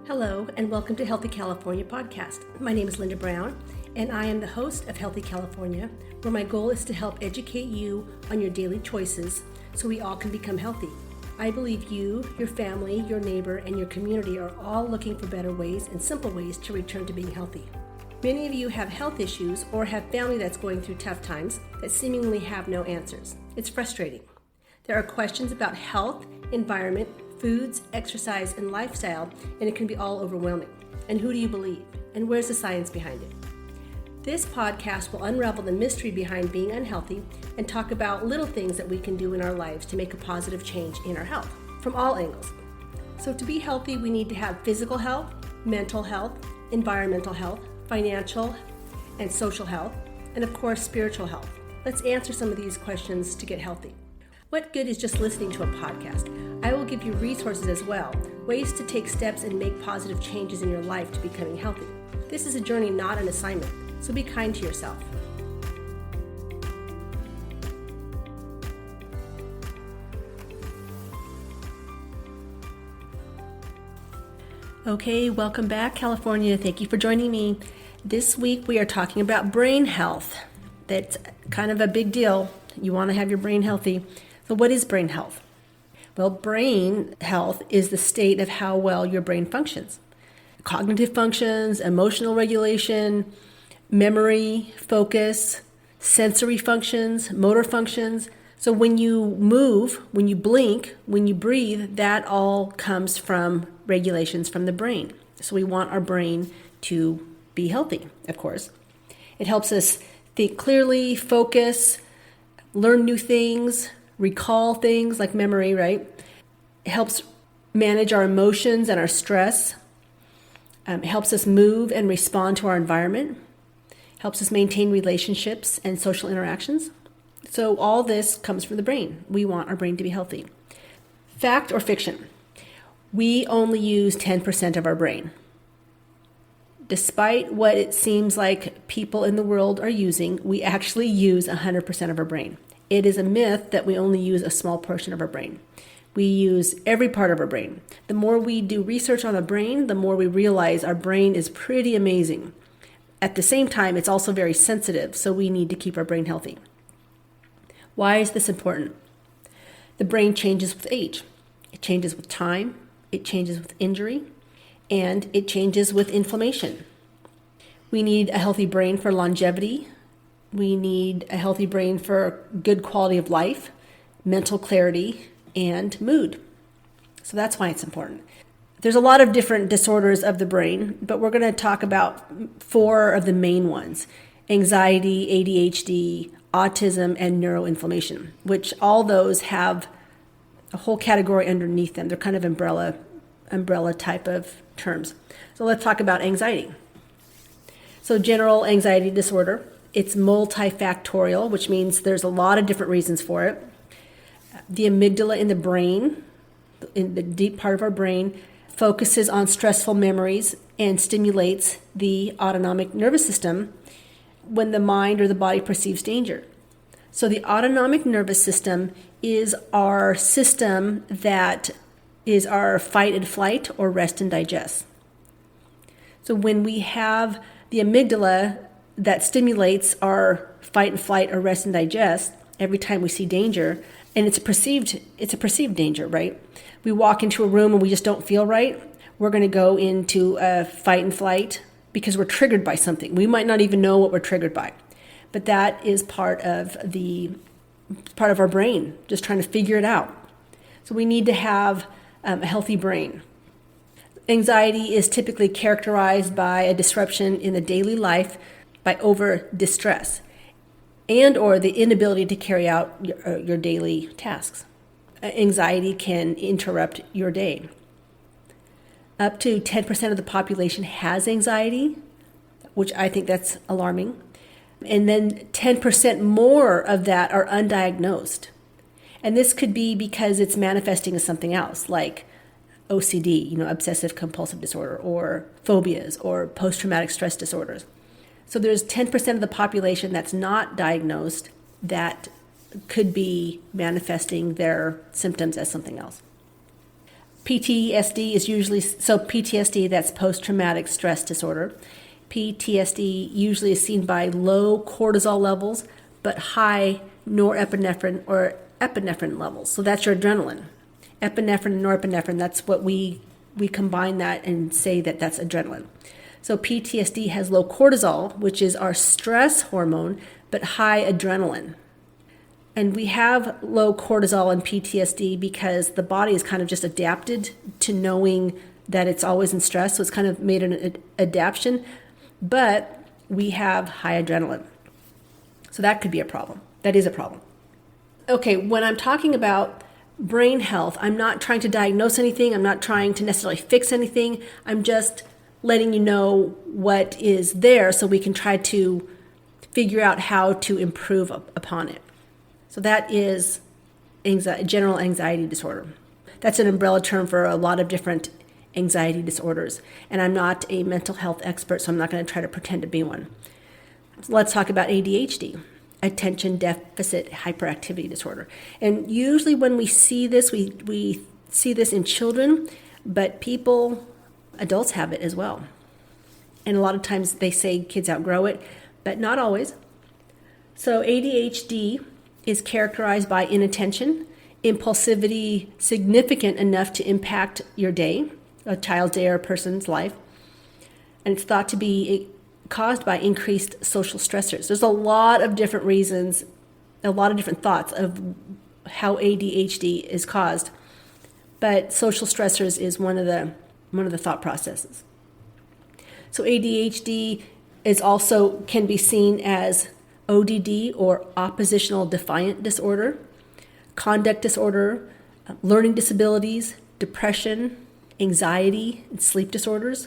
Hello, and welcome to Healthy California podcast. My name is Linda Brown, and I am the host of Healthy California, where my goal is to help educate you on your daily choices so we all can become healthy. I believe you, your family, your neighbor, and your community are all looking for better ways and simple ways to return to being healthy. Many of you have health issues or have family that's going through tough times that seemingly have no answers. It's frustrating. There are questions about health, environment, foods, exercise, and lifestyle, and it can be all overwhelming. And who do you believe? And where's the science behind it? This podcast will unravel the mystery behind being unhealthy and talk about little things that we can do in our lives to make a positive change in our health from all angles. So to be healthy, we need to have physical health, mental health, environmental health, financial and social health, and of course, spiritual health. Let's answer some of these questions to get healthy. What good is just listening to a podcast? I will give you resources as well, ways to take steps and make positive changes in your life to becoming healthy. This is a journey, not an assignment, so be kind to yourself. Okay, welcome back, California. Thank you for joining me. This week we are talking about brain health. That's kind of a big deal. You want to have your brain healthy. So what is brain health? Well, brain health is the state of how well your brain functions. Cognitive functions, emotional regulation, memory, focus, sensory functions, motor functions. So when you move, when you blink, when you breathe, that all comes from regulations from the brain. So we want our brain to be healthy, of course. It helps us think clearly, focus, learn new things, recall things like memory, right? It helps manage our emotions and our stress. It helps us move and respond to our environment. Helps us maintain relationships and social interactions. So all this comes from the brain. We want our brain to be healthy. Fact or fiction? We only use 10% of our brain. Despite what it seems like people in the world are using, we actually use 100% of our brain. It is a myth that we only use a small portion of our brain. We use every part of our brain. The more we do research on the brain, the more we realize our brain is pretty amazing. At the same time, it's also very sensitive, so we need to keep our brain healthy. Why is this important? The brain changes with age. It changes with time, it changes with injury, and it changes with inflammation. We need a healthy brain for longevity. We need a healthy brain for good quality of life, mental clarity, and mood. So that's why it's important. There's a lot of different disorders of the brain, but we're going to talk about 4 of the main ones: anxiety, ADHD, autism, and neuroinflammation, which all those have a whole category underneath them. They're kind of umbrella type of terms. So let's talk about anxiety. So general anxiety disorder. It's multifactorial, which means there's a lot of different reasons for it. The amygdala in the brain, in the deep part of our brain, focuses on stressful memories and stimulates the autonomic nervous system when the mind or the body perceives danger. So the autonomic nervous system is our system that is our fight and flight or rest and digest. So when we have the amygdala that stimulates our fight and flight or rest and digest every time we see danger, and it's a perceived danger, right? We walk into a room and we just don't feel right. We're going to go into a fight and flight because we're triggered by something. We might not even know what we're triggered by, but that is part of our brain, just trying to figure it out. So we need to have a healthy brain. Anxiety is typically characterized by a disruption in the daily life by over distress and or the inability to carry out your daily tasks. Anxiety can interrupt your day. Up to 10% of the population has anxiety, which I think that's alarming. And then 10% more of that are undiagnosed. And this could be because it's manifesting as something else, like OCD, obsessive compulsive disorder, or phobias, or post-traumatic stress disorders. So there's 10% of the population that's not diagnosed that could be manifesting their symptoms as something else. PTSD is usually, so PTSD, that's post-traumatic stress disorder. PTSD usually is seen by low cortisol levels, but high norepinephrine or epinephrine levels. So that's your adrenaline. Epinephrine and norepinephrine, that's what we combine that and say that that's adrenaline. So PTSD has low cortisol, which is our stress hormone, but high adrenaline. And we have low cortisol in PTSD because the body is kind of just adapted to knowing that it's always in stress. So it's kind of made an adaptation, but we have high adrenaline. So that could be a problem. That is a problem. Okay, when I'm talking about brain health, I'm not trying to diagnose anything. I'm not trying to necessarily fix anything. I'm just letting you know what is there so we can try to figure out how to improve upon it. So that is general anxiety disorder. That's an umbrella term for a lot of different anxiety disorders. And I'm not a mental health expert, so I'm not going to try to pretend to be one. So let's talk about ADHD, attention deficit hyperactivity disorder. And usually when we see this, we see this in children, but adults have it as well. And a lot of times they say kids outgrow it, but not always. So ADHD is characterized by inattention, impulsivity significant enough to impact your day, a child's day or a person's life. And it's thought to be caused by increased social stressors. There's a lot of different reasons, a lot of different thoughts of how ADHD is caused, but social stressors is one of the thought processes. So ADHD is also can be seen as ODD or oppositional defiant disorder, conduct disorder, learning disabilities, depression, anxiety, and sleep disorders.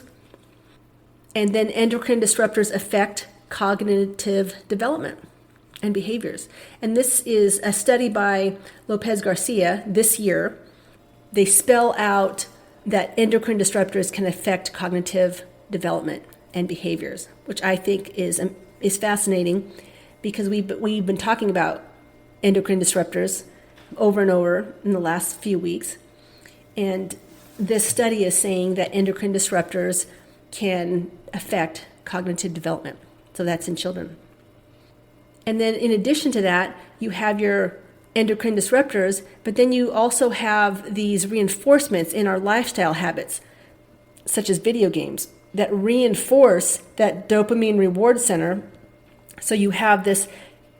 And then endocrine disruptors affect cognitive development and behaviors. And this is a study by Lopez Garcia this year. They spell out that endocrine disruptors can affect cognitive development and behaviors, which I think is fascinating because we've been talking about endocrine disruptors over and over in the last few weeks. And this study is saying that endocrine disruptors can affect cognitive development. So that's in children. And then in addition to that, you have your endocrine disruptors, but then you also have these reinforcements in our lifestyle habits, such as video games, that reinforce that dopamine reward center. So you have this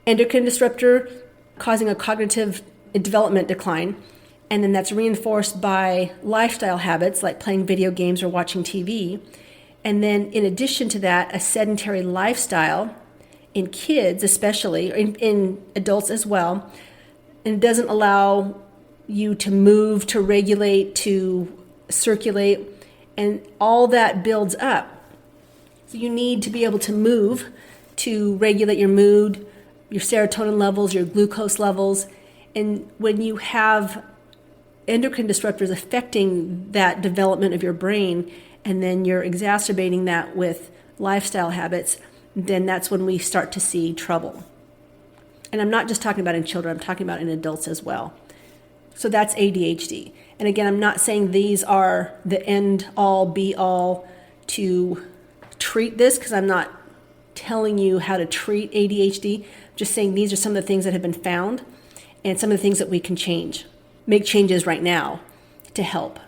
endocrine disruptor causing a cognitive development decline, and then that's reinforced by lifestyle habits like playing video games or watching TV. And then in addition to that, a sedentary lifestyle in kids especially, or in adults as well, and it doesn't allow you to move, to regulate, to circulate, and all that builds up. So you need to be able to move to regulate your mood, your serotonin levels, your glucose levels. And when you have endocrine disruptors affecting that development of your brain, and then you're exacerbating that with lifestyle habits, then that's when we start to see trouble. And I'm not just talking about in children, I'm talking about in adults as well. So that's ADHD. And again, I'm not saying these are the end all be all to treat this, because I'm not telling you how to treat ADHD. I'm just saying these are some of the things that have been found and some of the things that we can make changes right now to help.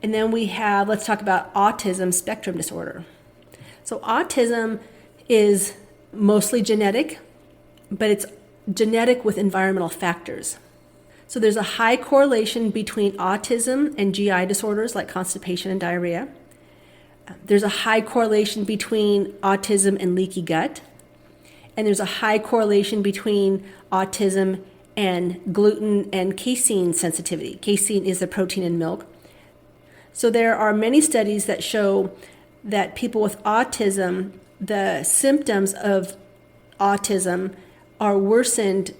And then let's talk about autism spectrum disorder. So autism is mostly genetic, but it's genetic with environmental factors. So there's a high correlation between autism and GI disorders like constipation and diarrhea. There's a high correlation between autism and leaky gut. And there's a high correlation between autism and gluten and casein sensitivity. Casein is the protein in milk. So there are many studies that show that people with autism, the symptoms of autism are worsened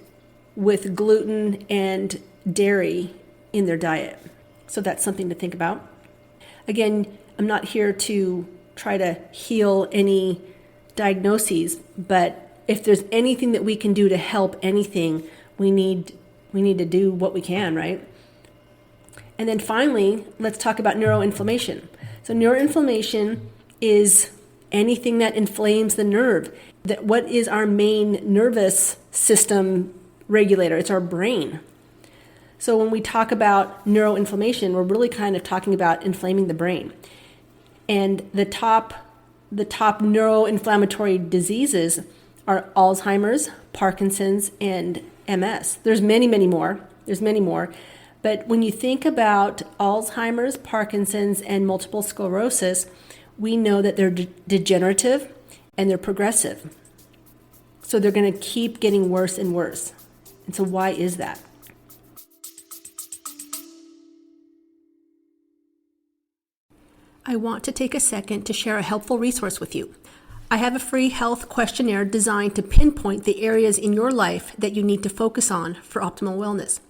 with gluten and dairy in their diet. So that's something to think about. Again, I'm not here to try to heal any diagnoses, but if there's anything that we can do to help anything, we need to do what we can, right? And then finally, let's talk about neuroinflammation. So neuroinflammation is anything that inflames the nerve. What is our main nervous system regulator? It's our brain. So when we talk about neuroinflammation, we're really kind of talking about inflaming the brain. And the top neuroinflammatory diseases are Alzheimer's, Parkinson's, and MS. There's many, many more. But when you think about Alzheimer's, Parkinson's, and multiple sclerosis, we know that they're degenerative and they're progressive. So they're going to keep getting worse and worse. And so why is that? I want to take a second to share a helpful resource with you. I have a free health questionnaire designed to pinpoint the areas in your life that you need to focus on for optimal wellness.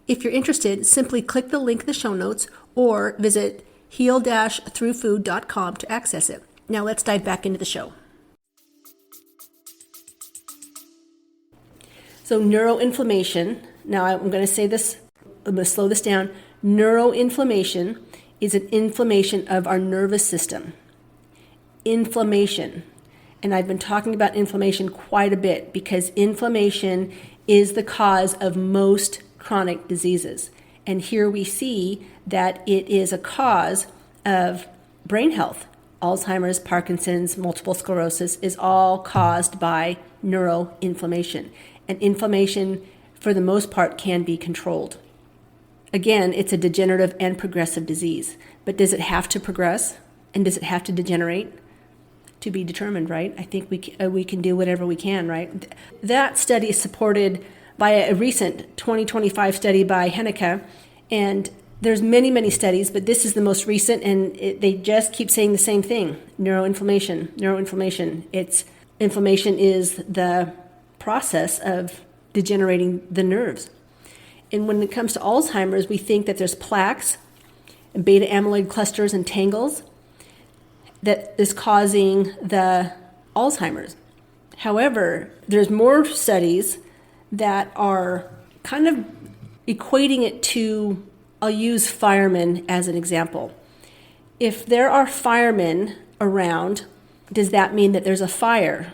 If you're interested, simply click the link in the show notes or visit heal-throughfood.com to access it. Now let's dive back into the show. So neuroinflammation, now I'm going to say this, I'm going to slow this down. Neuroinflammation is an inflammation of our nervous system. Inflammation. And I've been talking about inflammation quite a bit because inflammation is the cause of most chronic diseases. And here we see that it is a cause of brain health. Alzheimer's, Parkinson's, multiple sclerosis is all caused by neuroinflammation. And inflammation, for the most part, can be controlled. Again, it's a degenerative and progressive disease. But does it have to progress? And does it have to degenerate? To be determined, right? I think we can do whatever we can, right? That study is supported by a recent 2025 study by Henneke. And there's many, many studies, but this is the most recent, and they just keep saying the same thing. Neuroinflammation. Inflammation is the process of degenerating the nerves. And when it comes to Alzheimer's, we think that there's plaques and beta amyloid clusters and tangles that is causing the Alzheimer's. However, there's more studies that are kind of equating it to, I'll use firemen as an example. If there are firemen around, does that mean that there's a fire?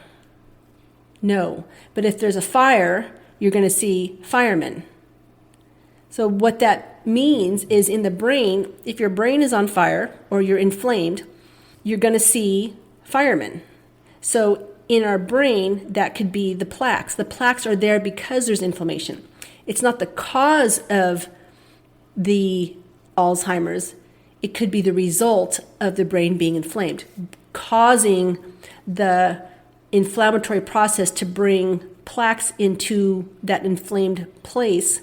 No. But if there's a fire, you're going to see firemen. So what that means is in the brain, if your brain is on fire or you're inflamed, you're going to see firemen. So in our brain, that could be the plaques. The plaques are there because there's inflammation. It's not the cause of the Alzheimer's. It could be the result of the brain being inflamed, causing the inflammatory process to bring plaques into that inflamed place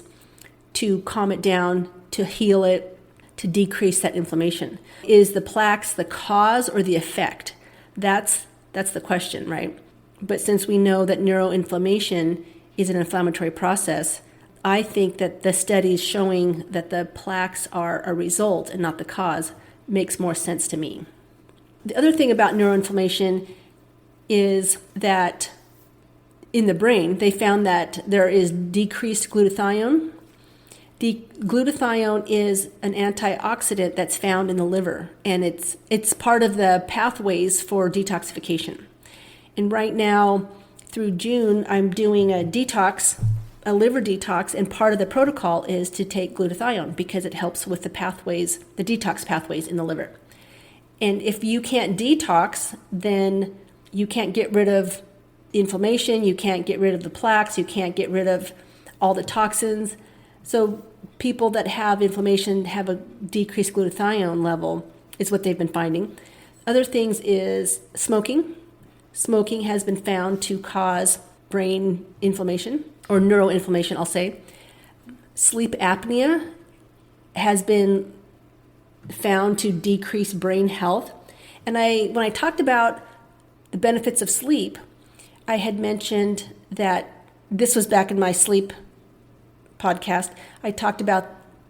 to calm it down, to heal it, to decrease that inflammation. Is the plaques the cause or the effect? That's the question, right? But since we know that neuroinflammation is an inflammatory process, I think that the studies showing that the plaques are a result and not the cause makes more sense to me. The other thing about neuroinflammation is that in the brain, they found that there is decreased glutathione. The glutathione is an antioxidant that's found in the liver, and it's part of the pathways for detoxification. And right now, through June, I'm doing a liver detox, and part of the protocol is to take glutathione because it helps with the detox pathways in the liver. And if you can't detox, then you can't get rid of inflammation, you can't get rid of the plaques, you can't get rid of all the toxins. So people that have inflammation have a decreased glutathione level is what they've been finding. Other things is smoking. Smoking has been found to cause brain inflammation or neuroinflammation, I'll say. Sleep apnea has been found to decrease brain health. And when I talked about the benefits of sleep, I had mentioned that this was back in my sleep podcast. I talked about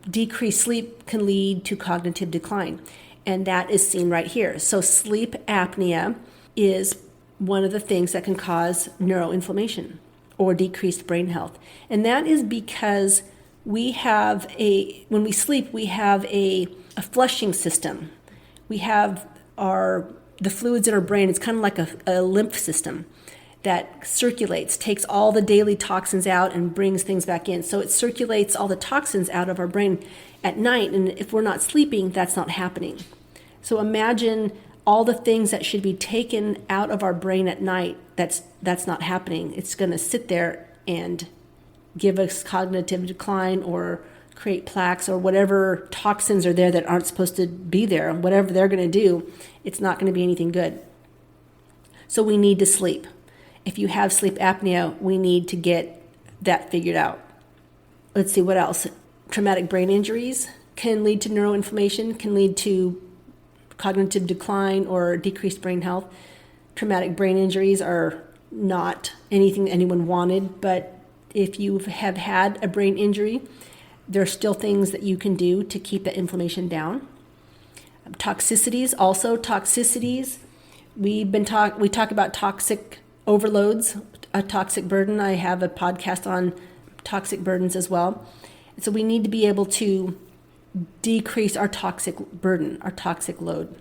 decreased sleep can lead to cognitive decline, and that is seen right here. So sleep apnea is one of the things that can cause neuroinflammation or decreased brain health. And that is because when we sleep, we have a flushing system. We have the fluids in our brain. It's kind of like a lymph system that circulates, takes all the daily toxins out and brings things back in. So it circulates all the toxins out of our brain at night. And if we're not sleeping, that's not happening. So imagine all the things that should be taken out of our brain at night. That's not happening. It's going to sit there and give us cognitive decline or create plaques or whatever toxins are there that aren't supposed to be there. Whatever they're going to do, it's not going to be anything good. So we need to sleep. If you have sleep apnea, we need to get that figured out. Let's see, what else? Traumatic brain injuries can lead to neuroinflammation, can lead to cognitive decline or decreased brain health. Traumatic brain injuries are not anything anyone wanted, but if you have had a brain injury, there are still things that you can do to keep that inflammation down. Toxicities, we talk about toxic overloads, a toxic burden. I have a podcast on toxic burdens as well. So we need to be able to decrease our toxic burden, our toxic load.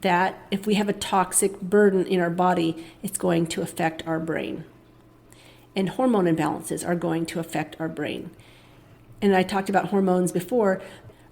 That if we have a toxic burden in our body, it's going to affect our brain. And hormone imbalances are going to affect our brain. And I talked about hormones before.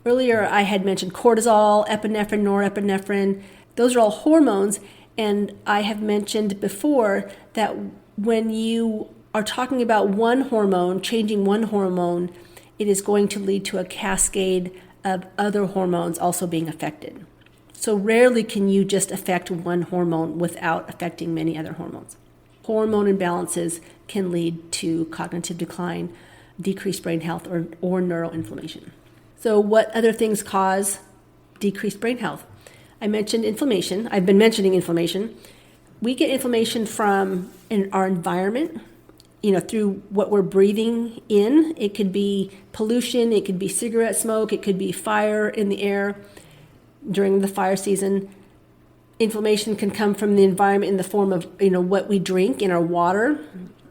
Earlier, I had mentioned cortisol, epinephrine, norepinephrine. Those are all hormones. And I have mentioned before that when you are talking about one hormone, changing one hormone, it is going to lead to a cascade of other hormones also being affected. So rarely can you just affect one hormone without affecting many other hormones. Hormone imbalances can lead to cognitive decline, decreased brain health, or neuroinflammation. So what other things cause decreased brain health? I mentioned inflammation. I've been mentioning inflammation. We get inflammation from our environment, through what we're breathing in. It could be pollution, it could be cigarette smoke, it could be fire in the air during the fire season. Inflammation can come from the environment in the form of, what we drink in our water.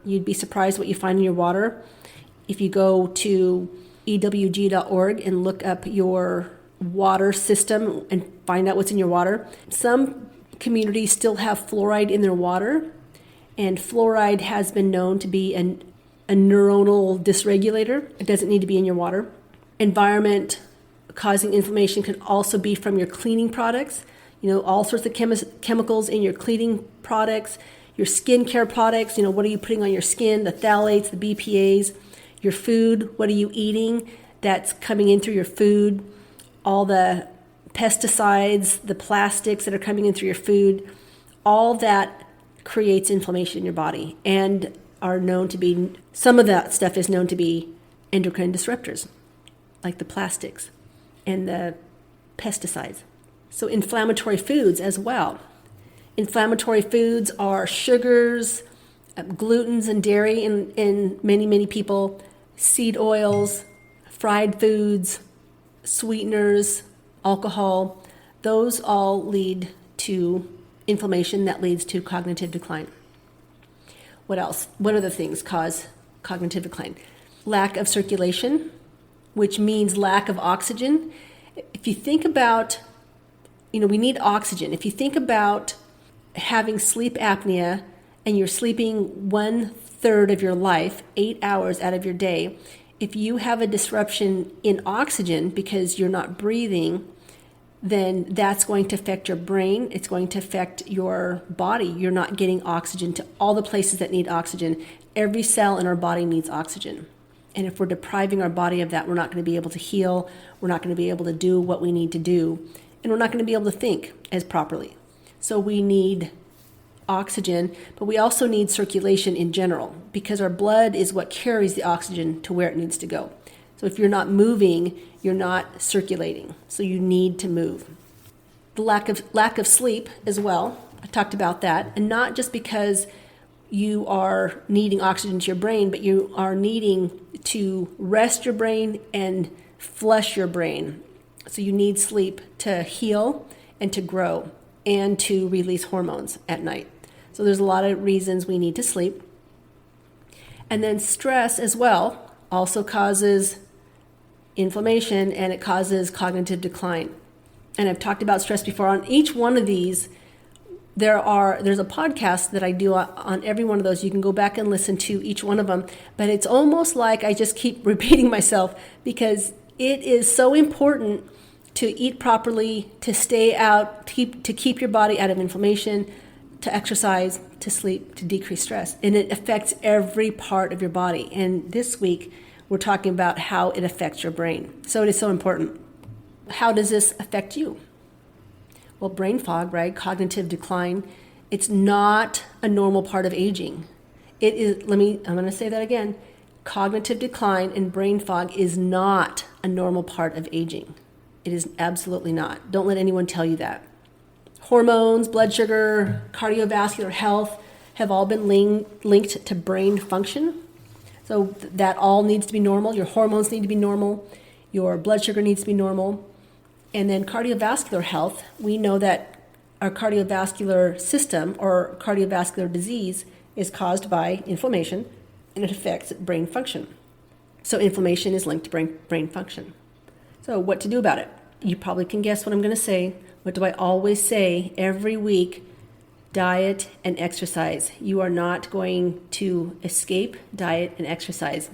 You'd be surprised what you find in your water. If you go to ewg.org and look up your water system and find out what's in your water. Some communities still have fluoride in their water, and fluoride has been known to be a neuronal dysregulator. It doesn't need to be in your water. Environment causing inflammation can also be from your cleaning products. All sorts of chemicals in your cleaning products, your skincare products. What are you putting on your skin? The phthalates, the BPAs, your food. What are you eating that's coming in through your food? All the pesticides, the plastics that are coming in through your food, all that creates inflammation in your body and are known to be, some of that stuff is known to be endocrine disruptors, like the plastics and the pesticides. So inflammatory foods as well. Inflammatory foods are sugars, glutens and dairy in many, many people, seed oils, fried foods, sweeteners, alcohol. Those all lead to inflammation that leads to cognitive decline. What else? What other things cause cognitive decline? Lack of circulation, which means lack of oxygen. If you think about, we need oxygen. If you think about having sleep apnea and you're sleeping 1/3 of your life, 8 hours out of your day, if you have a disruption in oxygen because you're not breathing, then that's going to affect your brain. It's going to affect your body. You're not getting oxygen to all the places that need oxygen. Every cell in our body needs oxygen. And if we're depriving our body of that, we're not going to be able to heal. We're not going to be able to do what we need to do. And we're not going to be able to think as properly. So we need oxygen, but we also need circulation in general because our blood is what carries the oxygen to where it needs to go. So if you're not moving, you're not circulating. So you need to move. The lack of sleep as well. I talked about that. And not just because you are needing oxygen to your brain, but you are needing to rest your brain and flush your brain. So you need sleep to heal and to grow and to release hormones at night. So there's a lot of reasons we need to sleep. And then stress as well also causes inflammation, and it causes cognitive decline. And I've talked about stress before. On each one of these, there's a podcast that I do on every one of those. You can go back and listen to each one of them. But it's almost like I just keep repeating myself because it is so important to eat properly, to stay out, to keep your body out of inflammation, to exercise, to sleep, to decrease stress. And it affects every part of your body. And this week, we're talking about how it affects your brain. So it is so important. How does this affect you? Well, brain fog, right? Cognitive decline. It's not a normal part of aging. It is, I'm going to say that again. Cognitive decline and brain fog is not a normal part of aging. It is absolutely not. Don't let anyone tell you that. Hormones, blood sugar, cardiovascular health have all been linked to brain function. So that all needs to be normal. Your hormones need to be normal. Your blood sugar needs to be normal. And then cardiovascular health, we know that our cardiovascular system or cardiovascular disease is caused by inflammation, and it affects brain function. So inflammation is linked to brain function. So what to do about it? You probably can guess what I'm going to say. What do I always say every week? Diet and exercise. You are not going to escape diet and exercise.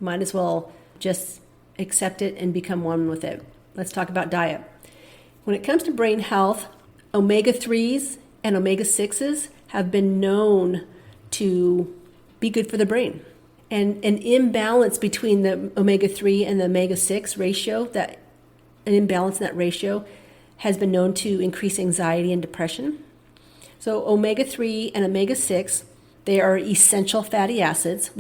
Might as well just accept it and become one with it. Let's talk about diet. When it comes to brain health, omega-3s and omega-6s have been known to be good for the brain. And an imbalance between the omega-3 and the omega-6 ratio, an imbalance in that ratio, has been known to increase anxiety and depression. So omega-3 and omega-6, they are essential fatty acids.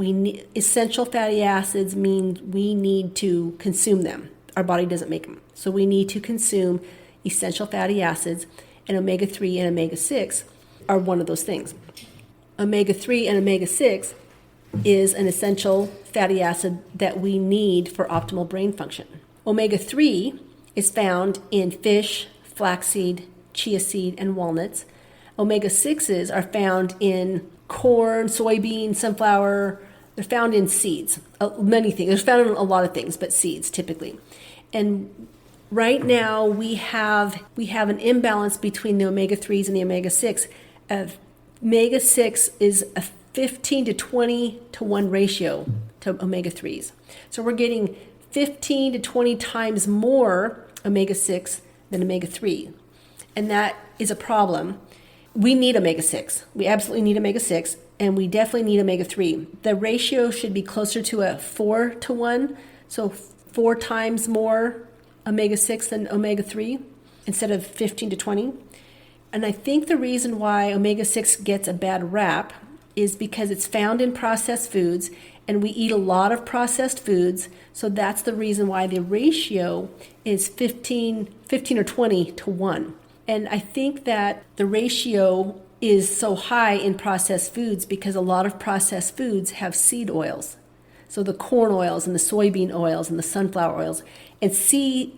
Essential fatty acids mean we need to consume them. Our body doesn't make them. So we need to consume essential fatty acids, and omega-3 and omega-6 are one of those things. Omega-3 and omega-6 is an essential fatty acid that we need for optimal brain function. Omega-3 is found in fish, flaxseed, chia seed, and walnuts. Omega-6s are found in corn, soybean, sunflower. They're found in seeds, many things. They're found in a lot of things, but seeds typically. And right now we have an imbalance between the omega-3s and the omega-6. Omega-6 is a 15 to 20 to 1 ratio to omega-3s. So we're getting 15 to 20 times more omega-6 than omega-3. And that is a problem. We need omega-6. We absolutely need omega-6, and we definitely need omega-3. The ratio should be closer to a 4 to 1, so 4 times more omega-6 than omega-3 instead of 15 to 20. And I think the reason why omega-6 gets a bad rap is because it's found in processed foods, and we eat a lot of processed foods, so that's the reason why the ratio is 15 or 20 to 1. And I think that the ratio is so high in processed foods because a lot of processed foods have seed oils. So the corn oils and the soybean oils and the sunflower oils. And seed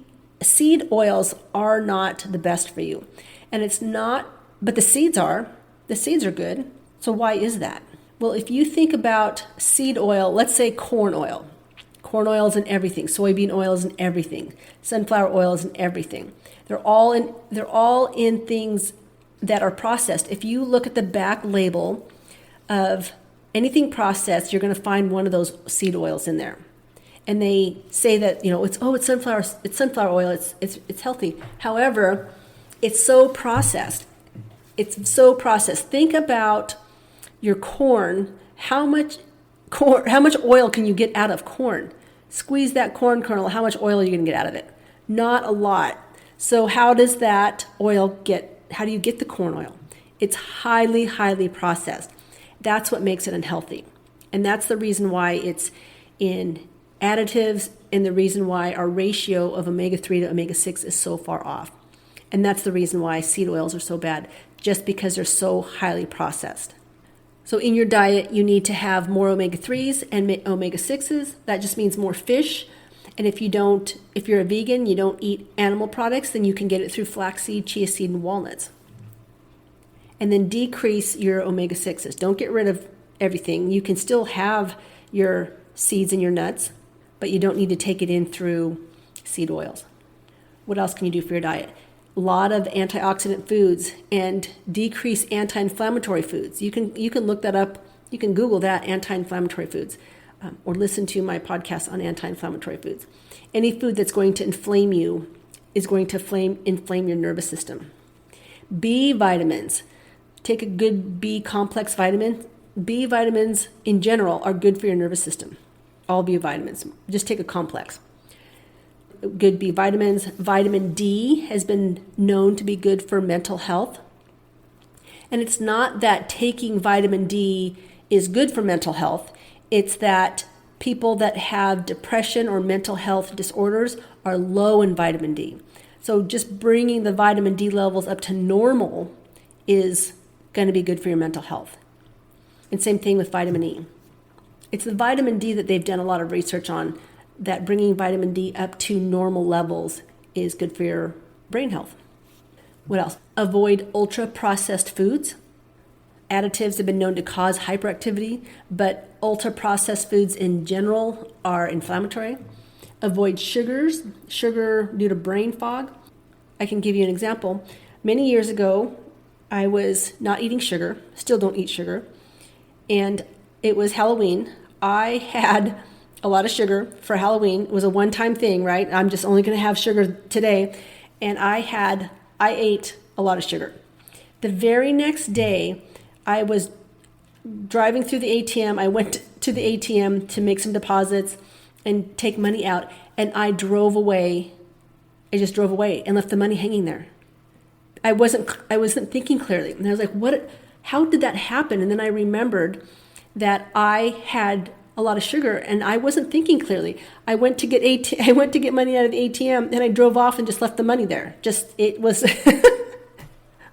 oils are not the best for you. And it's not, but the seeds are. The seeds are good. So why is that? Well, if you think about seed oil, let's say corn oil. Corn oil is in everything. Soybean oil is in everything. Sunflower oil is in everything. They're all in things that are processed. If you look at the back label of anything processed, you're going to find one of those seed oils in there. And they say that, it's sunflower oil, it's healthy. However, it's so processed. It's so processed. Think about your corn. How much oil can you get out of corn? Squeeze that corn kernel, how much oil are you going to get out of it? Not a lot. So how do you get the corn oil? It's highly, highly processed. That's what makes it unhealthy. And that's the reason why it's in additives and the reason why our ratio of omega-3 to omega-6 is so far off. And that's the reason why seed oils are so bad, just because they're so highly processed. So in your diet, you need to have more omega-3s and omega-6s. That just means more fish. And if you're a vegan, you don't eat animal products, then you can get it through flaxseed, chia seed, and walnuts. And then decrease your omega-6s. Don't get rid of everything. You can still have your seeds and your nuts, but you don't need to take it in through seed oils. What else can you do for your diet? A lot of antioxidant foods and decrease anti-inflammatory foods. You can look that up. You can Google that, anti-inflammatory foods, or listen to my podcast on anti-inflammatory foods. Any food that's going to inflame you is going to inflame your nervous system. B vitamins. Take a good B complex vitamin. B vitamins in general are good for your nervous system. All B vitamins. Just take a complex. Good B vitamins. Vitamin D has been known to be good for mental health. And it's not that taking vitamin D is good for mental health. It's that people that have depression or mental health disorders are low in vitamin D. So just bringing the vitamin D levels up to normal is going to be good for your mental health. And same thing with vitamin E. It's the vitamin D that they've done a lot of research on, that bringing vitamin D up to normal levels is good for your brain health. What else? Avoid ultra-processed foods. Additives have been known to cause hyperactivity, but ultra-processed foods in general are inflammatory. Avoid sugar due to brain fog. I can give you an example. Many years ago, I was not eating sugar, still don't eat sugar, and it was Halloween. I had a lot of sugar for Halloween. It was a one-time thing, right? I'm just only going to have sugar today. And I ate a lot of sugar. The very next day, I was driving through the ATM. I went to the ATM to make some deposits and take money out. And I drove away. I just drove away and left the money hanging there. I wasn't thinking clearly. And I was like, how did that happen? And then I remembered that I had a lot of sugar and I wasn't thinking clearly. I went to get money out of the ATM and I drove off and just left the money there. It was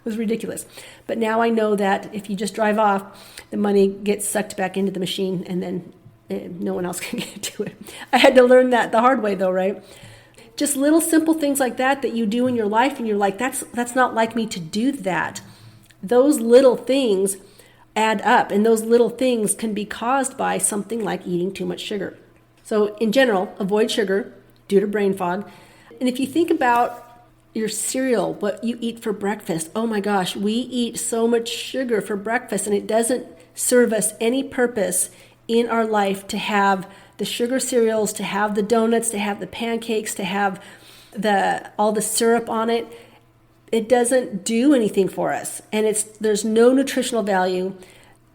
was ridiculous. But now I know that if you just drive off, the money gets sucked back into the machine and then no one else can get to it. I had to learn that the hard way though, right? Just little simple things like that you do in your life and you're like, that's not like me to do that. Those little things add up, and those little things can be caused by something like eating too much sugar. So in general, avoid sugar due to brain fog. And if you think about your cereal, what you eat for breakfast, oh my gosh, we eat so much sugar for breakfast and it doesn't serve us any purpose in our life to have the sugar cereals, to have the donuts, to have the pancakes, to have all the syrup on it. It doesn't do anything for us, and there's no nutritional value.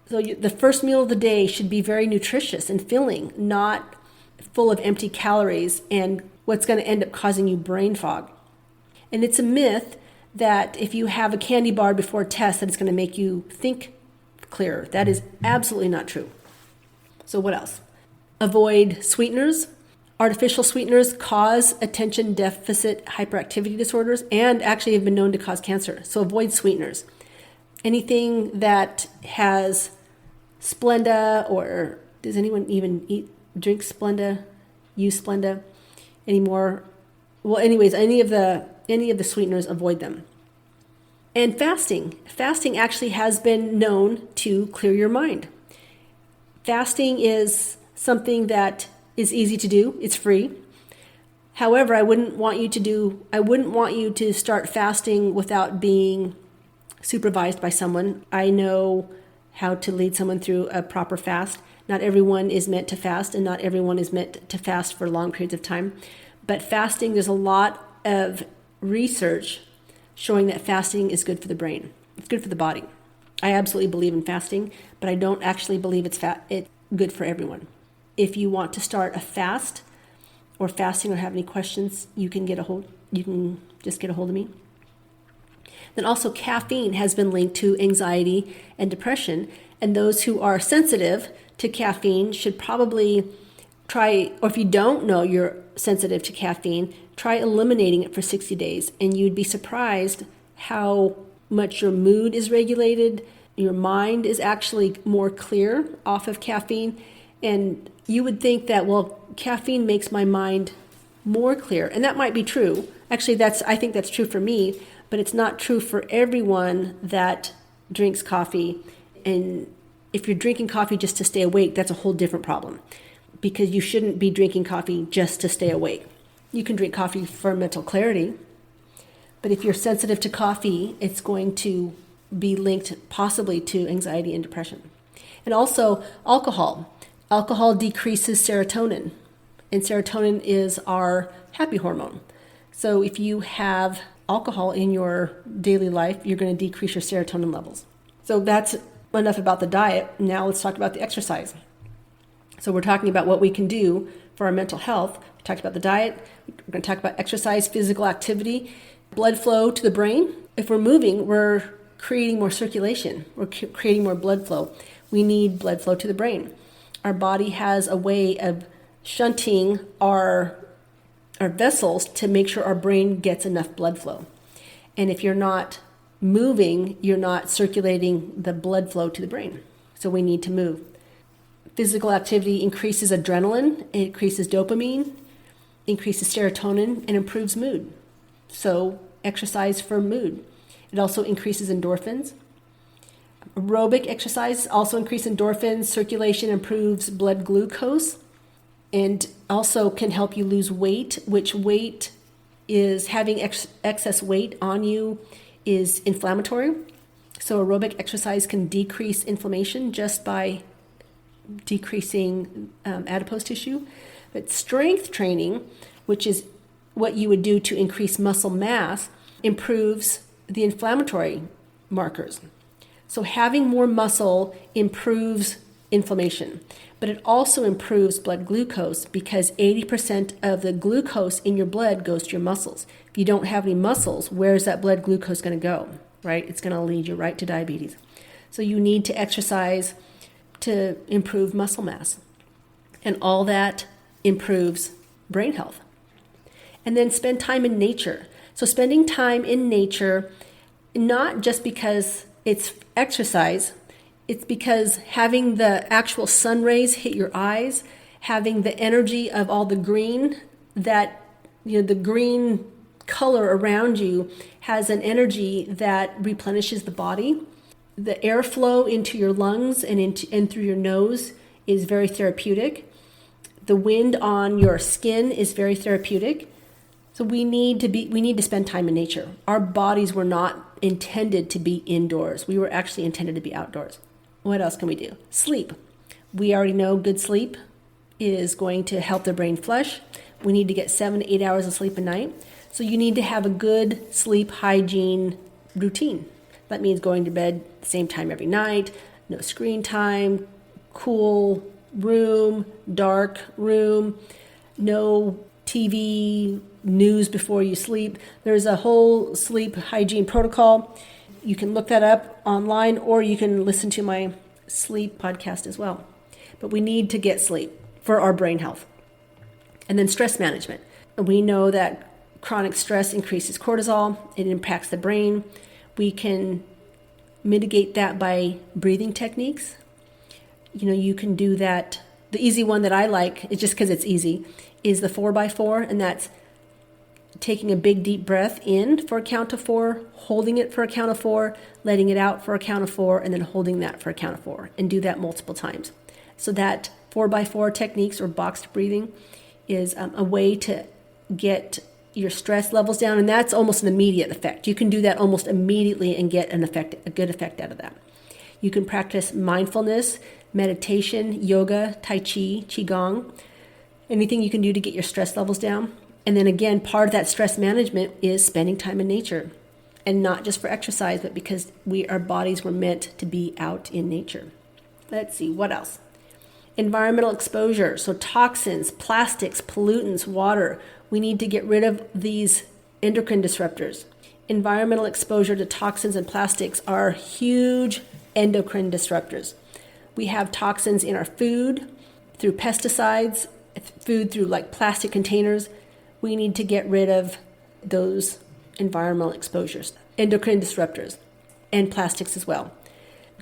So the first meal of the day should be very nutritious and filling, not full of empty calories and what's going to end up causing you brain fog. And it's a myth that if you have a candy bar before a test that it's going to make you think clearer. That is absolutely not true. So what else? Avoid sweeteners. Artificial sweeteners cause attention deficit hyperactivity disorders and actually have been known to cause cancer. So avoid sweeteners. Anything that has Splenda, or does anyone even drink Splenda, use Splenda anymore? Well, anyways, any of the sweeteners, avoid them. And fasting. Fasting actually has been known to clear your mind. Fasting is something that is easy to do. It's free. However, I wouldn't want you to start fasting without being supervised by someone. I know how to lead someone through a proper fast. Not everyone is meant to fast, and not everyone is meant to fast for long periods of time. But fasting, there's a lot of research showing that fasting is good for the brain. It's good for the body. I absolutely believe in fasting, but I don't actually believe it's good for everyone. If you want to start a fast or fasting or have any questions, you can just get a hold of me. Then also caffeine has been linked to anxiety and depression, and those who are sensitive to caffeine should probably try, or if you don't know you're sensitive to caffeine, try eliminating it for 60 days, and you'd be surprised how much your mood is regulated. Your mind is actually more clear off of caffeine. And you would think that, well, caffeine makes my mind more clear. And that might be true. Actually, I think that's true for me, but it's not true for everyone that drinks coffee. And if you're drinking coffee just to stay awake, that's a whole different problem. because you shouldn't be drinking coffee just to stay awake. You can drink coffee for mental clarity, but if you're sensitive to coffee, it's going to be linked possibly to anxiety and depression. And also alcohol. Alcohol decreases serotonin, and serotonin is our happy hormone. So if you have alcohol in your daily life, you're going to decrease your serotonin levels. So that's enough about the diet. Now let's talk about the exercise. So we're talking about what we can do for our mental health. We talked about the diet. We're going to talk about exercise, physical activity, blood flow to the brain. If we're moving, we're creating more circulation. We're creating more blood flow. We need blood flow to the brain. Our body has a way of shunting our vessels to make sure our brain gets enough blood flow. And if you're not moving, you're not circulating the blood flow to the brain. So we need to move. Physical activity increases adrenaline, it increases dopamine, increases serotonin, and improves mood. So exercise for mood. It also increases endorphins. Aerobic exercise also increases endorphins. Circulation improves blood glucose, and also can help you lose weight, which weight is having excess weight on you is inflammatory. So aerobic exercise can decrease inflammation just by decreasing adipose tissue. But strength training, which is what you would do to increase muscle mass, improves the inflammatory markers. So having more muscle improves inflammation, but it also improves blood glucose because 80% of the glucose in your blood goes to your muscles. If you don't have any muscles, where's that blood glucose going to go, right? It's going to lead you right to diabetes. So you need to exercise to improve muscle mass, and all that improves brain health. And then spend time in nature. So spending time in nature, not just because it's exercise, it's because having the actual sun rays hit your eyes, having the energy of all the green, that, the green color around you has an energy that replenishes the body. The airflow into your lungs and through your nose is very therapeutic. The wind on your skin is very therapeutic. So we need to spend time in nature. Our bodies were not intended to be indoors. We were actually intended to be outdoors. What else can we do? Sleep. We already know good sleep is going to help the brain flush. We need to get 7 to 8 hours of sleep a night. So you need to have a good sleep hygiene routine. That means going to bed the same time every night, no screen time, cool room, dark room, no TV, news before you sleep. There's a whole sleep hygiene protocol. You can look that up online, or you can listen to my sleep podcast as well. But we need to get sleep for our brain health. And then stress management. We know that chronic stress increases cortisol. It impacts the brain. We can mitigate that by breathing techniques. You can do that. The easy one that I like, is just because it's easy, is the 4x4, and that's taking a big deep breath in for a count of 4, holding it for a count of 4, letting it out for a count of 4, and then holding that for a count of 4, and do that multiple times. So that 4x4 techniques, or boxed breathing, is a way to get your stress levels down, and that's almost an immediate effect. You can do that almost immediately and get a good effect out of that. You can practice mindfulness, meditation, yoga, tai chi, qigong, anything you can do to get your stress levels down. And then again, part of that stress management is spending time in nature, and not just for exercise, but because our bodies were meant to be out in nature. Let's see, what else? Environmental exposure, so toxins, plastics, pollutants, water. We need to get rid of these endocrine disruptors. Environmental exposure to toxins and plastics are huge endocrine disruptors. We have toxins in our food, through pesticides, food through like plastic containers. We need to get rid of those environmental exposures, endocrine disruptors, and plastics as well.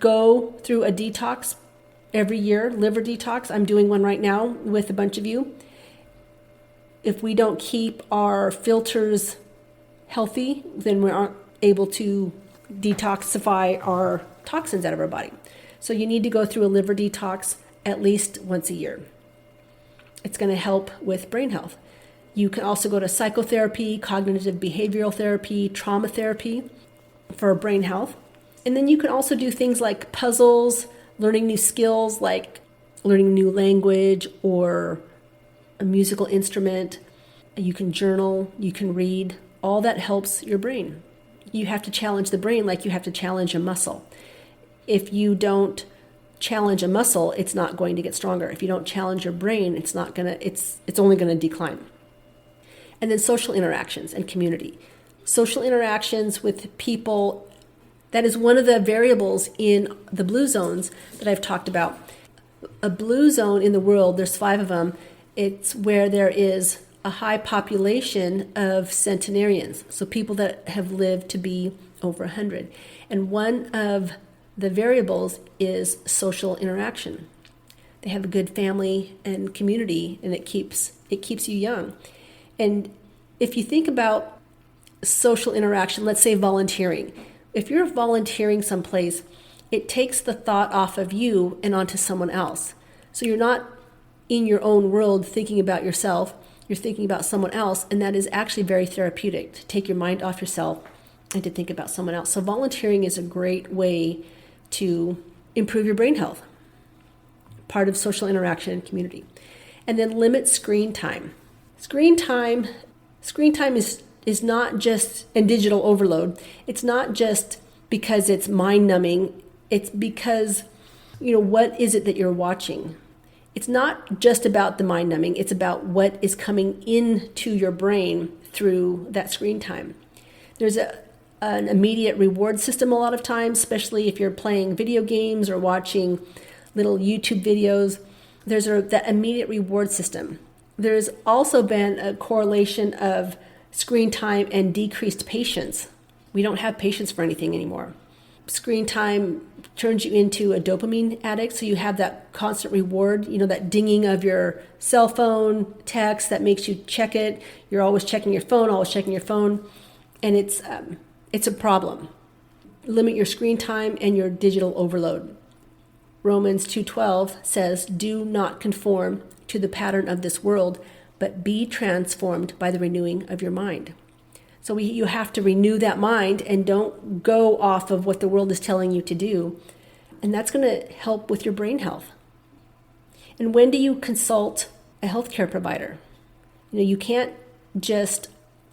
Go through a detox every year, liver detox. I'm doing one right now with a bunch of you. If we don't keep our filters healthy, then we aren't able to detoxify our toxins out of our body. So you need to go through a liver detox at least once a year. It's going to help with brain health. You can also go to psychotherapy, cognitive behavioral therapy, trauma therapy for brain health. And then you can also do things like puzzles, learning new skills like learning a new language or a musical instrument. You can journal, you can read. All that helps your brain. You have to challenge the brain like you have to challenge a muscle. If you don't challenge a muscle, it's not going to get stronger. If you don't challenge your brain, it's only going to decline. And then social interactions and community. Social interactions with people, that is one of the variables in the blue zones that I've talked about. A blue zone in the world, there's 5 of them. It's where there is a high population of centenarians, so people that have lived to be over 100. And one of the variables is social interaction. They have a good family and community, and it keeps you young. And if you think about social interaction, let's say volunteering. If you're volunteering someplace, it takes the thought off of you and onto someone else. So you're not in your own world thinking about yourself, you're thinking about someone else, and that is actually very therapeutic, to take your mind off yourself and to think about someone else. So volunteering is a great way to improve your brain health, part of social interaction and community. And then limit screen time. Screen time is not just, and digital overload, it's not just because it's mind-numbing, it's because, what is it that you're watching? It's not just about the mind numbing, it's about what is coming into your brain through that screen time. There's an immediate reward system a lot of times, especially if you're playing video games or watching little YouTube videos. There's that immediate reward system. There's also been a correlation of screen time and decreased patience. We don't have patience for anything anymore. Screen time turns you into a dopamine addict, so you have that constant reward, that dinging of your cell phone text that makes you check it. You're always checking your phone, and it's a problem. Limit your screen time and your digital overload. Romans 2:12 says, "Do not conform to the pattern of this world, but be transformed by the renewing of your mind." So you have to renew that mind and don't go off of what the world is telling you to do. And that's going to help with your brain health. And when do you consult a healthcare provider? You can't just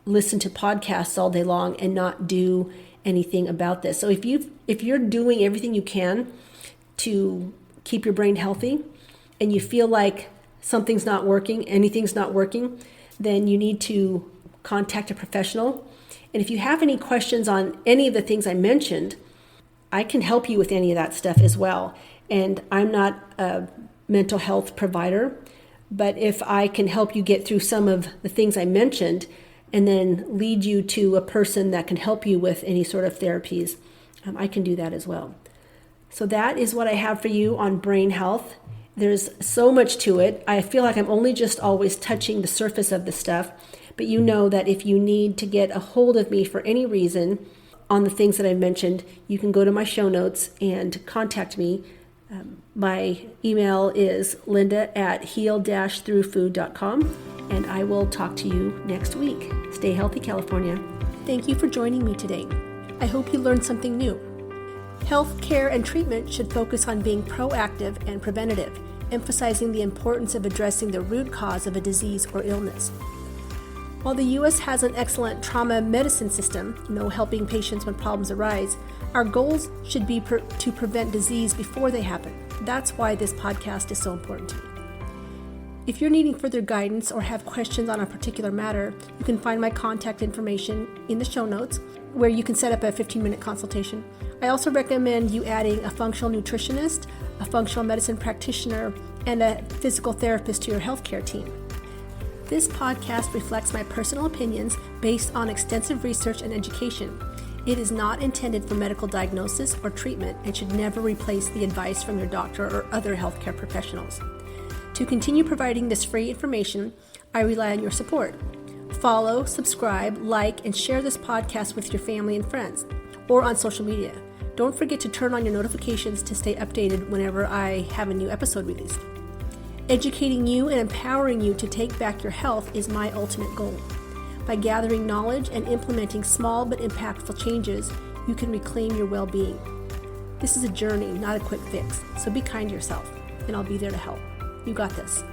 listen to podcasts all day long and not do anything about this. So if you're doing everything you can to keep your brain healthy and you feel like something's not working, anything's not working, then you need to contact a professional. And if you have any questions on any of the things I mentioned, I can help you with any of that stuff as well. And I'm not a mental health provider, but if I can help you get through some of the things I mentioned and then lead you to a person that can help you with any sort of therapies, I can do that as well. So that is what I have for you on brain health. There's so much to it. I feel like I'm only just always touching the surface of the stuff. But you know that if you need to get a hold of me for any reason on the things that I mentioned, you can go to my show notes and contact me. My email is linda@heal-throughfood.com, and I will talk to you next week. Stay healthy, California. Thank you for joining me today. I hope you learned something new. Health care and treatment should focus on being proactive and preventative, emphasizing the importance of addressing the root cause of a disease or illness. While the U.S. has an excellent trauma medicine system, helping patients when problems arise, our goals should be to prevent disease before they happen. That's why this podcast is so important to me. If you're needing further guidance or have questions on a particular matter, you can find my contact information in the show notes, where you can set up a 15-minute consultation. I also recommend you adding a functional nutritionist, a functional medicine practitioner, and a physical therapist to your healthcare team. This podcast reflects my personal opinions based on extensive research and education. It is not intended for medical diagnosis or treatment and should never replace the advice from your doctor or other healthcare professionals. To continue providing this free information, I rely on your support. Follow, subscribe, like, and share this podcast with your family and friends, or on social media. Don't forget to turn on your notifications to stay updated whenever I have a new episode released. Educating you and empowering you to take back your health is my ultimate goal. By gathering knowledge and implementing small but impactful changes, you can reclaim your well-being. This is a journey, not a quick fix, so be kind to yourself, and I'll be there to help. You got this.